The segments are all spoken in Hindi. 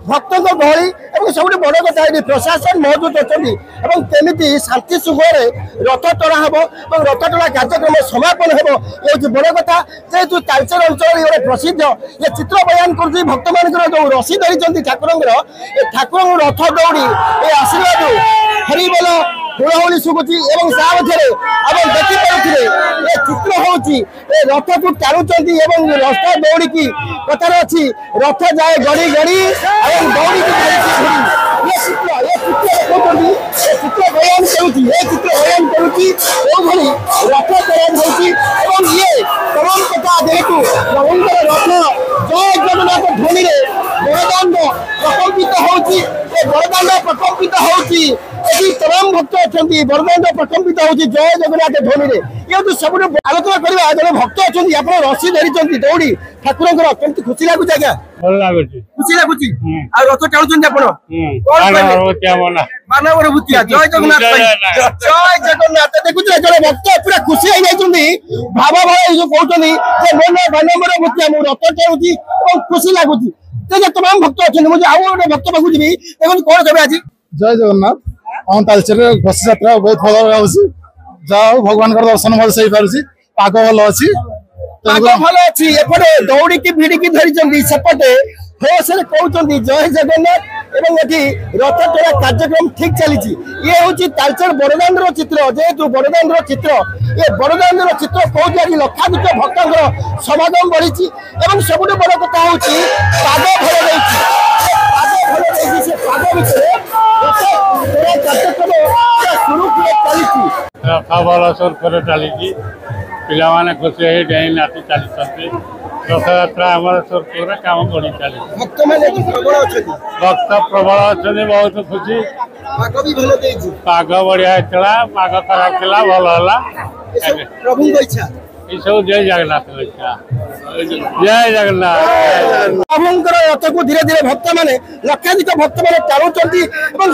भक्तों गहली और सब बड़ कथा ये प्रशासन मौजूद अच्छा केमी शांति सुखर रथ टणा हम और रथ टणा कार्यक्रम समापन हो ये बड़ कथा जेहेतु तालचेर अंचल ये प्रसिद्ध ये चित्र बयान कर भक्त मान जो रसी धरी ठाकुर ठाकुर रथ दौड़ी ये आशीर्वाद हरिबोल हुड़हुड़ी शुभुची आप देखिपे ये चित्र हूँ रथ को टाणुंट रस्ता दौड़ी की कथार अच्छी रथ जाए गड़ी गड़ी दौड़ी ये चित्र बयान करुँगी रथ बयान हो ये तमाम कथा जेहेतु प्रभुंर रथ जय जगन्नाथ ध्वनि बड़दाण्ड प्रकम्पित होती बड़दाण्ड प्रकम्पित होती तमाम भक्त अच्छा बड़दाण्ड प्रकम्पित होती जय जगन्नाथ ध्वनि ये तो सब आलोचना करवा जब भक्त अच्छा आप रसी धरी दौड़ी ठाकुर केमती खुशी लगुच आज्ञा खुशी लगुच रथ टाणुंट मानवर भूतिया जय जगन्नाथ जय जगन्नाथ देखुच जड़े भक्त पूरा खुशी हो जाती भाव भाव जो कहते मानवर भूतिया मुझे रथ टाणुची खुशी लगुच तमाम भक्त अच्छे मुझे आउ गोटे भक्त पाक जी देखो कौन कहे आज जय जगन्नाथ आम तालचेर घोष यात्रा बहुत भल होगी जाओ भगवान दर्शन भल से पार्टी पाग भल अच्छी भल अच्छी एपटे दौड़ी की भिड़ी की धरी सेपटे होश कहते जय जगन्नाथ एवं ये रथ टणा कार्यक्रम ठीक चली ये हूँ तालचेर बड़दाण्ड चित्र जेहेतु बड़दाण्ड चित्र ये बड़दाण्ड चित्र कौन आज लक्षाधिक भक्तर समागम बढ़ी सब बड़ कथा हूँ पाग भल रही पाग भितर कार्यक्रम सुरुखुरे चली रथ भल सुरखुरे चली पिलाने खुशी डेई नाची चली रथ यात्रा आम सुरखुरे काम बढ़ी चली भक्त मैंने प्रबल अच्छा भक्त प्रबल अच्छा बहुत खुशी पाग भी भल पाग बढ़िया होता पाग खराब थी भल है प्रभु इच्छा ये सब जय जगन्नाथ इच्छा जय जगन्नाथ प्रभुंर रथ को धीरे धीरे भक्त मैंने लक्षाधिक भक्त मैंने टाणुंट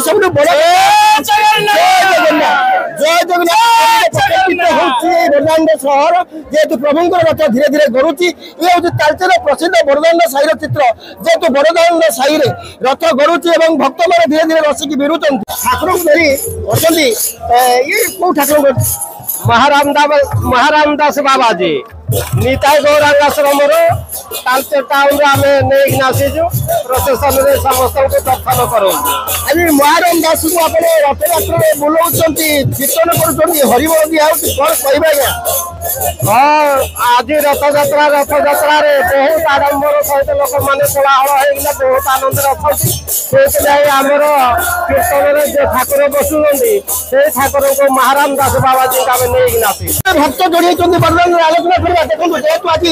सब बड़ जय जगन्नाथ बड़दाण्ड सहर जेहेतु प्रभुंर रथ धीरे धीरे गड़ुची ये हूँ तालचेर प्रसिद्ध बड़दाण्ड साईर चित्र जेहेतु बड़दाण्ड साई रथ गड़ुची भक्त मैंने धीरे धीरे रसिकी भिड़ुंट ठाकुर धरी अच्छा ये कौ ठाकुर महाराम दास बाबा जी निताय गौरांग आश्रम तालचेर टाउन आम नहीं आसीचु प्रोसेसन समस्त दर्शन करूँ आज महाराम दास को आप रथ यात्रा बुलाऊं कीर्तन कर हरिबोल दिया कौन कह हाँ आज रथ यात्रा बहुत आडंबर सहित लोक मैंने कोलाहल होना बहुत आनंद अच्छा आमर कीर्तन जो ठाकुर बसुंट से ठाकुर को महाराम दास बाबा जी आम नहीं आसी भक्त जोड़ी बड़दाण्ड आलोचना करवा देखो जेहेतु आज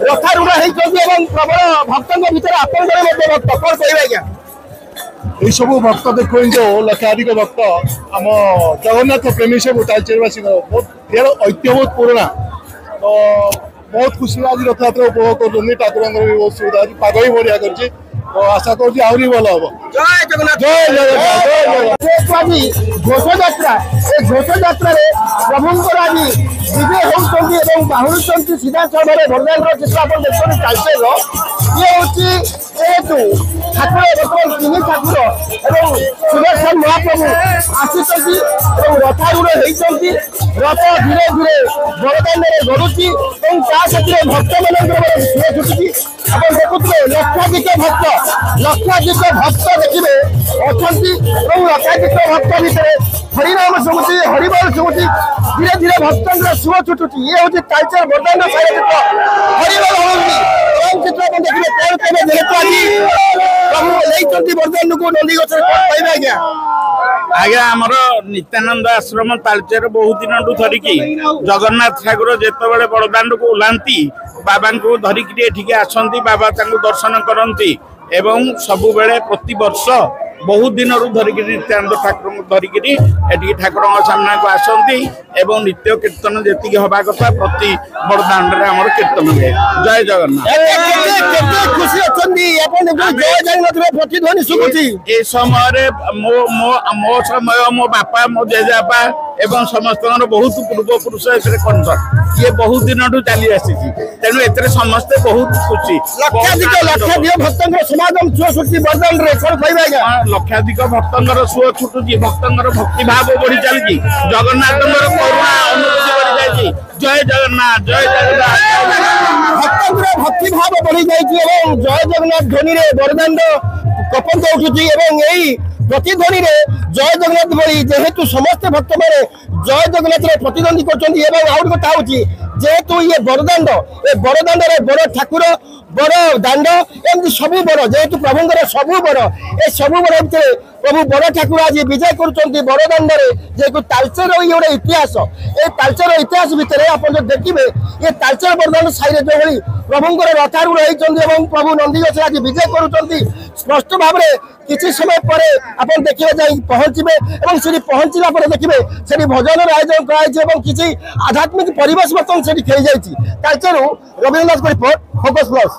रथारूढ़ होती प्रबल भक्तों भर आप भक्त कौन कह आज्ञा ये सब भक्त देखो जो लक्षाधिक भक्त आम जगन्नाथ प्रेमी सब तालचेरवासी बहुत ऐतिह्य बहुत पुराना तो बहुत खुशी आज रथ यात्रा उपभोग कर ठाकुर भी बहुत सुविधा पाग भी बढ़िया कर तो आशा कर आहरी भल हम जय जगन्नाथ जय जगन्नाथ आज घोष यात्रा घोष यात्रा प्रभुंर आज विजय होती बाहुड़ी सीधा सड़क बड़दाण्ड चित्र आप देखते तालचेर ये हूँ जेहेतु ठाकुर बर्तमान तीन ठाकुर और सुदर्शन महाप्रभु आसी रथारूढ़ होती रथ धीरे धीरे बड़दाण्ड गड़ुची भक्त मान छुटी आप देखुए लक्षाधिक भक्त देखिए अच्छा लक्षाधिक भक्त भितर हरिनाम शुभुची हरिबोल शुभुची धीरे धीरे भक्तर शुभ छुटुची ये हूँ तालचेर बड़दाण्ड साई हरिबोल होती चित्र देखिए कौन कहे जेहेतु आज प्रभु बड़दाण्ड को नंदी गच कह आज्ञा आज्ञा आमर नित्यानंद आश्रम तालचेर बहुत दिन धरिकी जगन्नाथ ठाकुर जिते बड़दाण्ड को ओह्लांती बाबा को धरिकी आसती बाबा दर्शन करती एवं सबु बेले प्रति वर्ष बहुत दिन धरिकी नित्यानंद ठाकुर धरिकी ठाकुर सामना को आसती एवं नित्य कीर्तन जी हवा कथा प्रति बड़दाण्ड आम कीर्तन हुए जय जगन्नाथ खुशी प्रतिध्वनि शुभुची ए समय मो समय मो बापा मो जेजेबापा ଏବଂ ସମସ୍ତଙ୍କର ବହୁତ ପୂର୍ବପୁରୁଷ ଏଥିରେ କଣ୍ଠର ଇଏ ବହୁତ ଦିନଠୁ ଚାଲି ଆସିଛି ତେଣୁ ଏଥିରେ ସମସ୍ତେ ବହୁତ ଖୁସି ଲକ୍ଷାଧିକ ଭକ୍ତଙ୍କର ସମାଗମ 64 ବରଦାନରେ କଣ କହିବେ ଆଜ୍ଞା ଲକ୍ଷାଧିକ ଭକ୍ତଙ୍କର ସୁଅ ଛୁଟୁଛି ଭକ୍ତଙ୍କର ଭକ୍ତି ଭାବ ବଢି ଚାଲିଛି ଜଗନ୍ନାଥଙ୍କର କରୁଣା ଅନୁଭୂତି ବଢି ଯାଇଛି ଜୟ ଜଗନ୍ନାଥ ଜୟ ଜଗନ୍ନାଥ ଭକ୍ତଙ୍କର ଭକ୍ତି ଭାବ ବଢି ଯାଇଛି ଏବଂ ଜୟ ଜଗନ୍ନାଥ ଧ୍ୱନିରେ ବରଦାନ କପନ୍ତ ଉଠୁଛି ଏବଂ ଏହି ପ୍ରତିଧ୍ୱନିରେ ଜୟ ଜଗନ୍ନାଥ ଭଳି ଯେହେତୁ ସମସ୍ତେ ଭକ୍ତମାନେ ଜୟ ଜଗନ୍ନାଥରେ ପ୍ରତିଦ୍ୱନ୍ଦ୍ୱୀ କରୁଛନ୍ତି ଏବଂ ଆଉ ଗୋଟେ କଥା ହଉଛି ଯେହେତୁ ଇଏ ବରଦାଣ୍ଡ ଏ ବରଦାଣ୍ଡରେ ବଡ ଠାକୁର ବଡ ଦାଣ୍ଡ ଏମିତି ସବୁ ବଡ ଯେହେତୁ ପ୍ରଭୁଙ୍କର ସବୁ ବଡ ଏ ସବୁ ବଡ ଭିତରେ ପ୍ରଭୁ ବଡ ଠାକୁର ଆଜି ବିଜୟ କରୁଛନ୍ତି ବରଦାଣ୍ଡରେ ଯେହେତୁ ତାଳଚେର ଇଏ ଗୋଟେ ଇତିହାସ ଏ ତାଳଚେର ଇତିହାସ ଭିତରେ ଆପଣ ଯଦି ଦେଖିବେ ଏ ତାଳଚେର ବରଦାଣ୍ଡ ସାହିରେ ଯେଉଁଭଳି ପ୍ରଭୁଙ୍କର ରଥାରୂଢ଼ ହେଇଛନ୍ତି ଏବଂ ପ୍ରଭୁ ନନ୍ଦିଘୋଷ ଆଜି ବିଜୟ କରୁଛନ୍ତି ସ୍ପଷ୍ଟ ଭାବରେ କିଛି ସମୟ ପରେ ଆପଣ ଦେଖିବେ ଯାଇ ପହଞ୍ଚିବେ ଏବଂ ସେଠି ପହଞ୍ଚିଲା ପରେ ଦେଖିବେ ସେଠି ଭଜନର ଆୟୋଜନ କରାଯାଇଛି ଏବଂ କିଛି ଆଧ୍ୟାତ୍ମିକ ପରିବେଶ ବର୍ତ୍ତମାନ ସେଠି ଖେଳିଯାଇଛି ତାଳଚେରରୁ ରବୀନ୍ଦ୍ରନାଥ ରିପୋର୍ଟ ଫୋକସ୍ ପ୍ଲସ୍।